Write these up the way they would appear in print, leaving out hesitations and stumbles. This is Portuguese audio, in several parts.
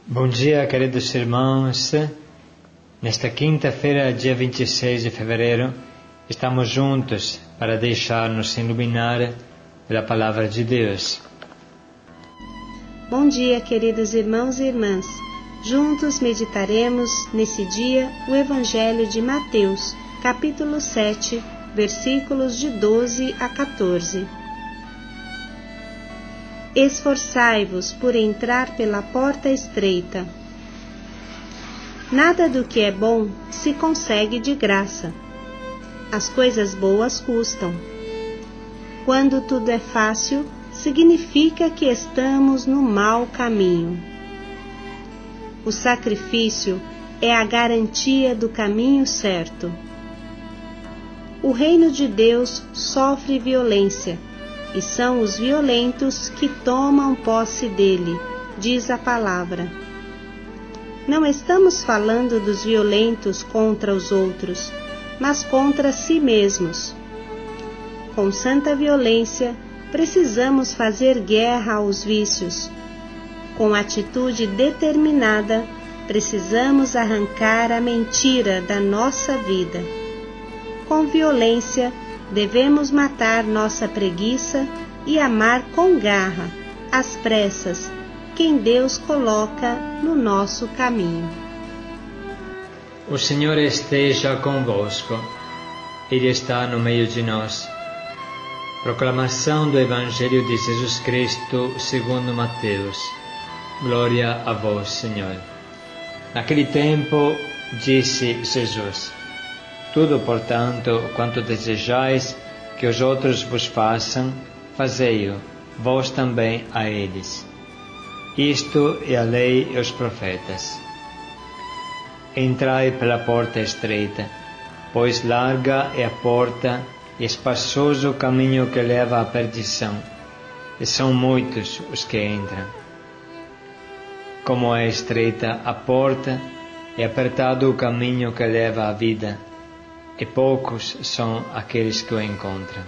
Bom dia, queridos irmãos. Nesta quinta-feira, dia 26 de fevereiro, estamos juntos para deixar-nos iluminar pela Palavra de Deus. Bom dia, queridos irmãos e irmãs. Juntos meditaremos nesse dia o Evangelho de Mateus, capítulo 7, versículos de 12 a 14. Esforçai-vos por entrar pela porta estreita. Nada do que é bom se consegue de graça. As coisas boas custam. Quando tudo é fácil, significa que estamos no mau caminho. O sacrifício é a garantia do caminho certo. O reino de Deus sofre violência, e são os violentos que tomam posse dele, diz a palavra. Não estamos falando dos violentos contra os outros, mas contra si mesmos. Com santa violência, precisamos fazer guerra aos vícios. Com atitude determinada, precisamos arrancar a mentira da nossa vida. Com violência, devemos matar nossa preguiça e amar com garra, às pressas, quem Deus coloca no nosso caminho. O Senhor esteja convosco. Ele está no meio de nós. Proclamação do Evangelho de Jesus Cristo segundo Mateus. Glória a vós, Senhor. Naquele tempo, disse Jesus: tudo, portanto, quanto desejais que os outros vos façam, fazei-o, vós também a eles. Isto é a lei e os profetas. Entrai pela porta estreita, pois larga é a porta e espaçoso o caminho que leva à perdição, e são muitos os que entram. Como é estreita a porta e apertado o caminho que leva à vida, e poucos são aqueles que o encontram.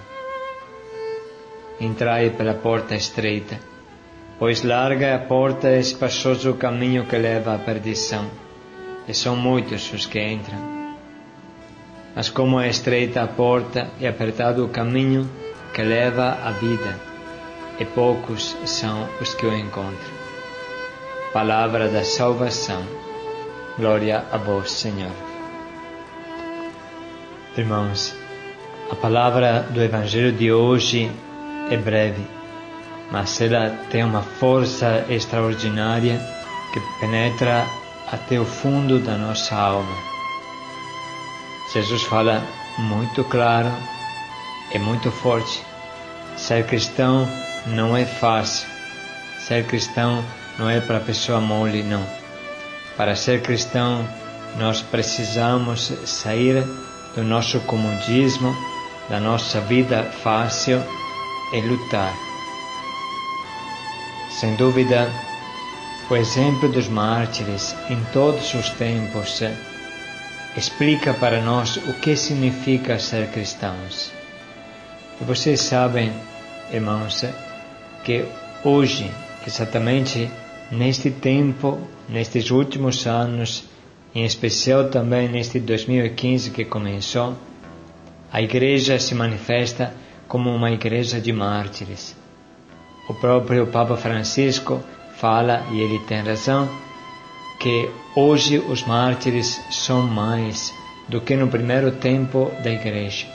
Entrai pela porta estreita, pois larga é a porta e espaçoso o caminho que leva à perdição, e são muitos os que entram. Mas como é estreita a porta e apertado o caminho que leva à vida, e poucos são os que o encontram. Palavra da salvação. Glória a vós, Senhor. Irmãos, a palavra do Evangelho de hoje é breve, mas ela tem uma força extraordinária que penetra até o fundo da nossa alma. Jesus fala muito claro e muito forte. Ser cristão não é fácil. Ser cristão não é para pessoa mole, não. Para ser cristão, nós precisamos sair do nosso comodismo, da nossa vida fácil e lutar. Sem dúvida, o exemplo dos mártires em todos os tempos explica para nós o que significa ser cristãos. E vocês sabem, irmãos, que hoje, exatamente neste tempo, nestes últimos anos, em especial também neste 2015 que começou, a Igreja se manifesta como uma igreja de mártires. O próprio Papa Francisco fala, e ele tem razão, que hoje os mártires são mais do que no primeiro tempo da Igreja.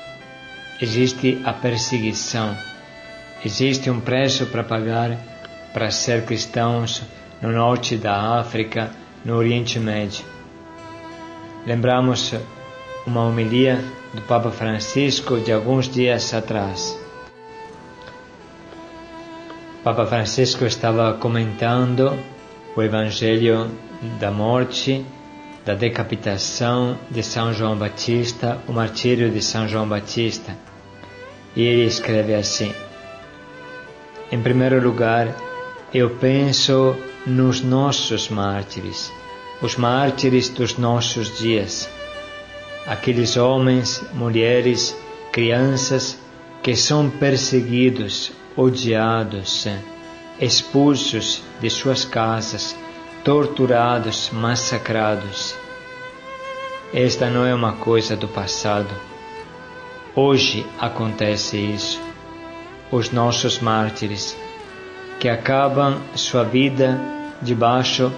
Existe a perseguição, existe um preço para pagar para ser cristãos no norte da África, no Oriente Médio. Lembramos uma homilia do Papa Francisco de alguns dias atrás. O Papa Francisco estava comentando o Evangelho da morte, da decapitação de São João Batista, o martírio de São João Batista. E ele escreve assim: em primeiro lugar, eu penso nos nossos mártires, os mártires dos nossos dias, aqueles homens, mulheres, crianças que são perseguidos, odiados, expulsos de suas casas, torturados, massacrados. Esta não é uma coisa do passado. Hoje acontece isso. Os nossos mártires, que acabam sua vida debaixo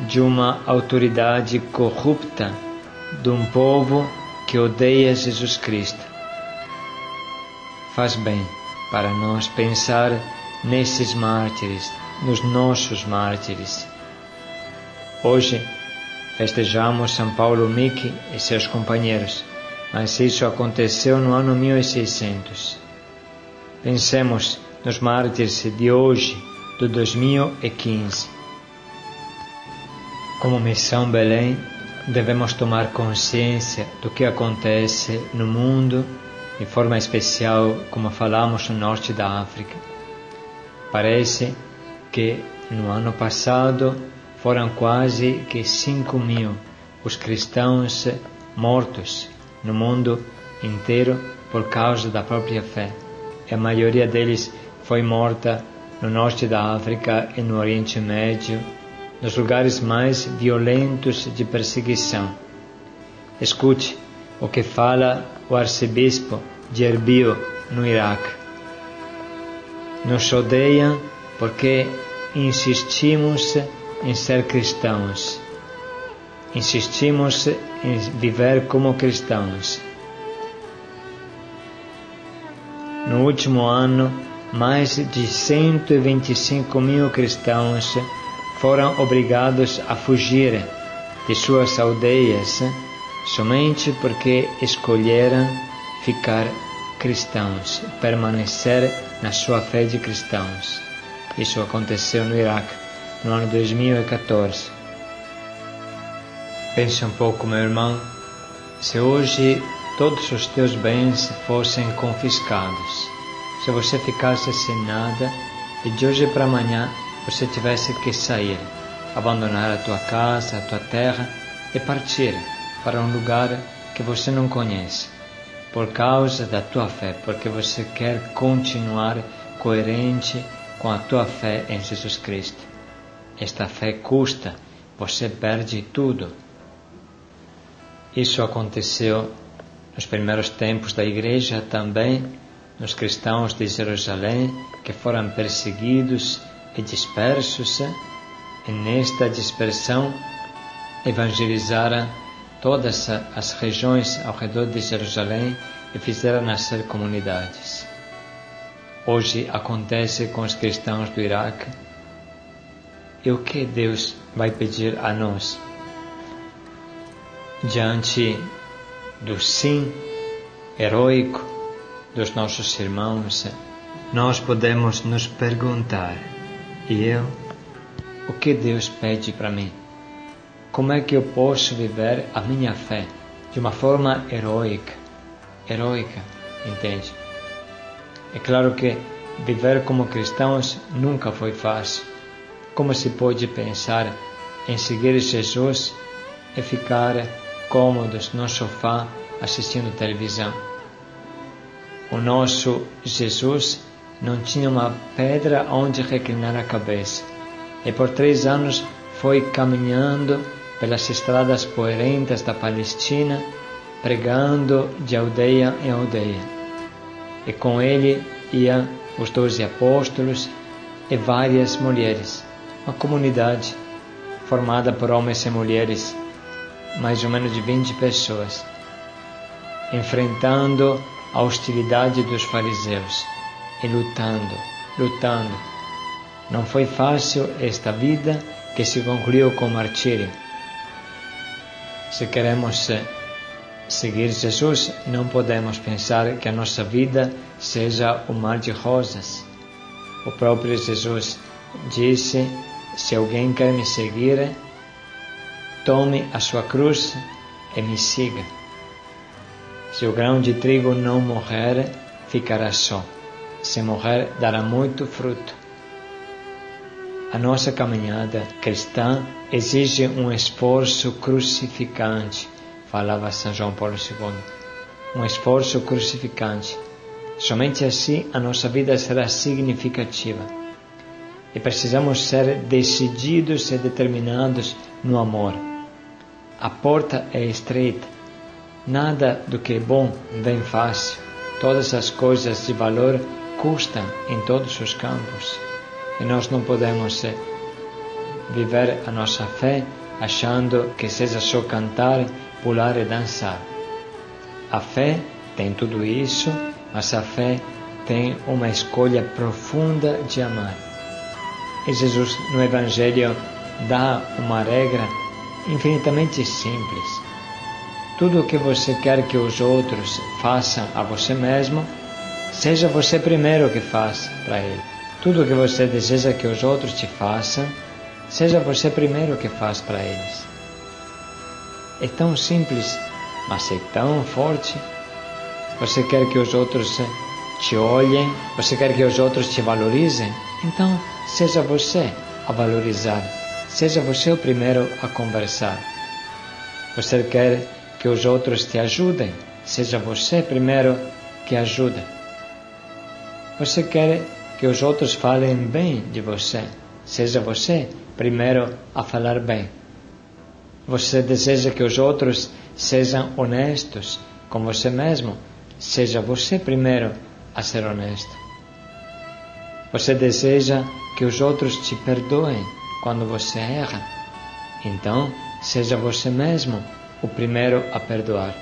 de uma autoridade corrupta, de um povo que odeia Jesus Cristo. Faz bem para nós pensar nesses mártires, nos nossos mártires. Hoje festejamos São Paulo Miki e seus companheiros, mas isso aconteceu no ano 1600. Pensemos nos mártires de hoje, do 2015. Como Missão Belém, devemos tomar consciência do que acontece no mundo, de forma especial, como falamos, no norte da África. Parece que no ano passado foram quase que 5.000 os cristãos mortos no mundo inteiro por causa da própria fé. E a maioria deles foi morta no norte da África e no Oriente Médio, nos lugares mais violentos de perseguição. Escute o que fala o arcebispo de Erbil, no Iraque. Nos odeiam porque insistimos em ser cristãos. Insistimos em viver como cristãos. No último ano, mais de 125.000 cristãos foram obrigados a fugir de suas aldeias somente porque escolheram ficar cristãos, permanecer na sua fé de cristãos. Isso aconteceu no Iraque, no ano 2014. Pense um pouco, meu irmão, se hoje todos os teus bens fossem confiscados, se você ficasse sem nada e de hoje para amanhã você tivesse que sair, abandonar a tua casa, a tua terra e partir para um lugar que você não conhece, por causa da tua fé, porque você quer continuar coerente com a tua fé em Jesus Cristo. Esta fé custa, você perde tudo. Isso aconteceu nos primeiros tempos da igreja também, nos cristãos de Jerusalém que foram perseguidos e dispersos, e nesta dispersão evangelizaram todas as regiões ao redor de Jerusalém e fizeram nascer comunidades. Hoje acontece com os cristãos do Iraque. E o que Deus vai pedir a nós? Diante do sim heroico dos nossos irmãos, nós podemos nos perguntar: e eu? O que Deus pede para mim? Como é que eu posso viver a minha fé de uma forma heroica? Heroica, entende? É claro que viver como cristãos nunca foi fácil. Como se pode pensar em seguir Jesus e ficar cômodos no sofá assistindo televisão? O nosso Jesus não tinha uma pedra onde reclinar a cabeça, e por 3 anos foi caminhando pelas estradas poeirentas da Palestina, pregando de aldeia em aldeia. E com ele iam os 12 apóstolos e várias mulheres, uma comunidade formada por homens e mulheres, mais ou menos de 20 pessoas, enfrentando a hostilidade dos fariseus e lutando. Não foi fácil esta vida que se concluiu com martírio. Se queremos seguir Jesus, não podemos pensar que a nossa vida seja um mar de rosas. O próprio Jesus disse: se alguém quer me seguir, tome a sua cruz e me siga. Se o grão de trigo não morrer, ficará só. Se morrer, dará muito fruto. A nossa caminhada cristã exige um esforço crucificante, falava São João Paulo II. Um esforço crucificante. Somente assim a nossa vida será significativa. e precisamos ser decididos e determinados no amor. A porta é estreita, nada do que é bom vem fácil, todas as coisas de valor custam em todos os campos, e nós não podemos viver a nossa fé achando que seja só cantar, pular e dançar. A fé tem tudo isso, mas a fé tem uma escolha profunda de amar. E Jesus no Evangelho dá uma regra infinitamente simples. Tudo o que você quer que os outros façam a você mesmo, seja você primeiro que faça para ele. Tudo o que você deseja que os outros te façam, seja você primeiro que faz para eles. É tão simples, mas é tão forte. Você quer que os outros te olhem, você quer que os outros te valorizem, então seja você a valorizar, seja você o primeiro a conversar. Você quer que os outros te ajudem, seja você primeiro que ajuda. Você quer que os outros falem bem de você, seja você primeiro a falar bem. Você deseja que os outros sejam honestos com você mesmo, seja você primeiro a ser honesto. Você deseja que os outros te perdoem quando você erra, então seja você mesmo o primeiro a perdoar.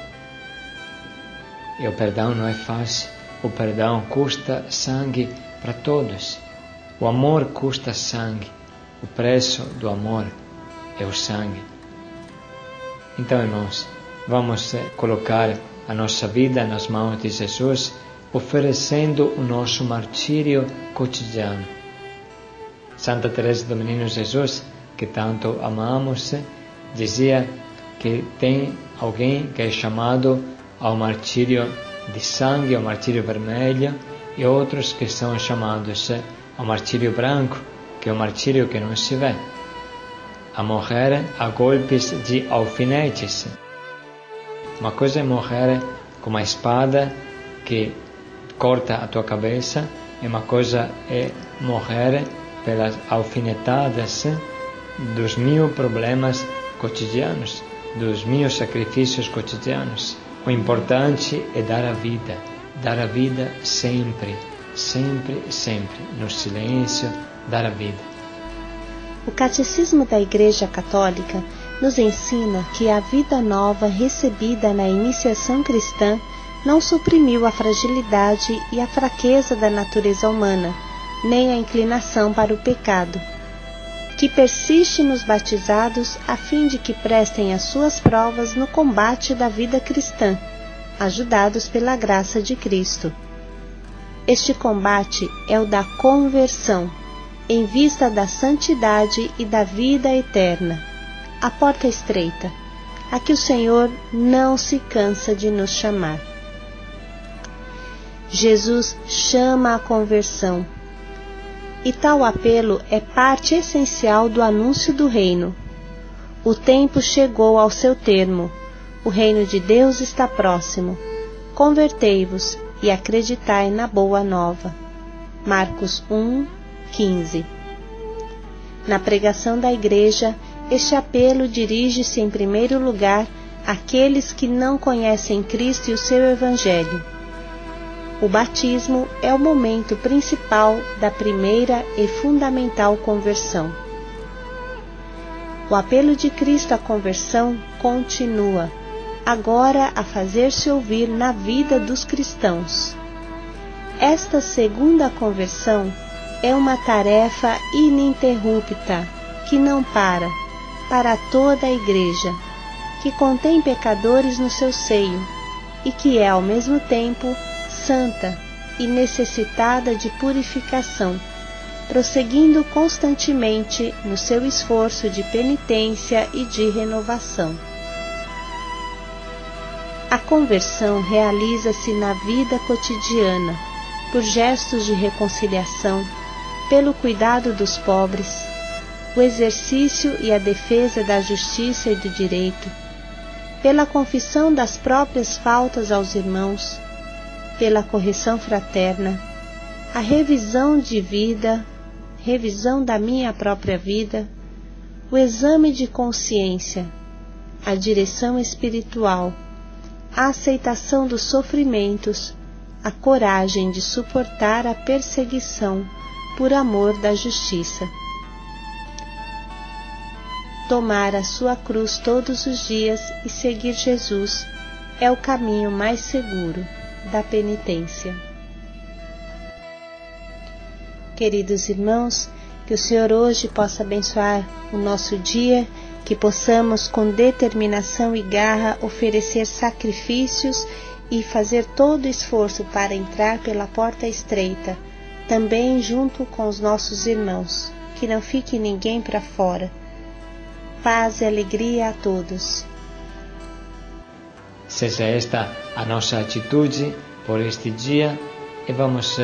E o perdão não é fácil, o perdão custa sangue para todos. O amor custa sangue, o preço do amor é o sangue. Então, irmãos, vamos colocar a nossa vida nas mãos de Jesus, oferecendo o nosso martírio cotidiano. Santa Teresa do Menino Jesus, que tanto amamos, dizia que tem alguém que é chamado ao martírio de sangue, ao martírio vermelho, e outros que são chamados ao martírio branco, que é o martírio que não se vê, a morrer a golpes de alfinetes. Uma coisa é morrer com uma espada que corta a tua cabeça, e uma coisa é morrer pelas alfinetadas dos 1000 problemas cotidianos, dos 1000 sacrifícios cotidianos. O importante é dar a vida sempre, sempre, sempre, no silêncio, dar a vida. O Catecismo da Igreja Católica nos ensina que a vida nova recebida na iniciação cristã não suprimiu a fragilidade e a fraqueza da natureza humana, nem a inclinação para o pecado, que persiste nos batizados a fim de que prestem as suas provas no combate da vida cristã, ajudados pela graça de Cristo. Este combate é o da conversão, em vista da santidade e da vida eterna, a porta estreita, a que o Senhor não se cansa de nos chamar. Jesus chama a conversão, e tal apelo é parte essencial do anúncio do reino. O tempo chegou ao seu termo, o reino de Deus está próximo. Convertei-vos e acreditai na boa nova. Marcos 1:15. Na pregação da Igreja, este apelo dirige-se em primeiro lugar àqueles que não conhecem Cristo e o seu Evangelho. O batismo é o momento principal da primeira e fundamental conversão. O apelo de Cristo à conversão continua, agora a fazer-se ouvir na vida dos cristãos. Esta segunda conversão é uma tarefa ininterrupta, que não para toda a Igreja, que contém pecadores no seu seio, e que é ao mesmo tempo santa e necessitada de purificação, prosseguindo constantemente no seu esforço de penitência e de renovação. A conversão realiza-se na vida cotidiana, por gestos de reconciliação, pelo cuidado dos pobres, o exercício e a defesa da justiça e do direito, pela confissão das próprias faltas aos irmãos, pela correção fraterna, a revisão de vida revisão da minha própria vida, o exame de consciência, a direção espiritual, a aceitação dos sofrimentos, a coragem de suportar a perseguição por amor da justiça. Tomar a sua cruz todos os dias e seguir Jesus é o caminho mais seguro da penitência. Queridos irmãos, que o Senhor hoje possa abençoar o nosso dia, que possamos com determinação e garra oferecer sacrifícios e fazer todo o esforço para entrar pela porta estreita, também junto com os nossos irmãos, que não fique ninguém para fora. Paz e alegria a todos. Seja esta a nossa atitude por este dia e vamos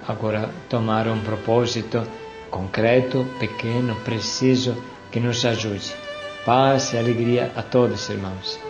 agora tomar um propósito concreto, pequeno, preciso, que nos ajude. Paz e alegria a todos, irmãos.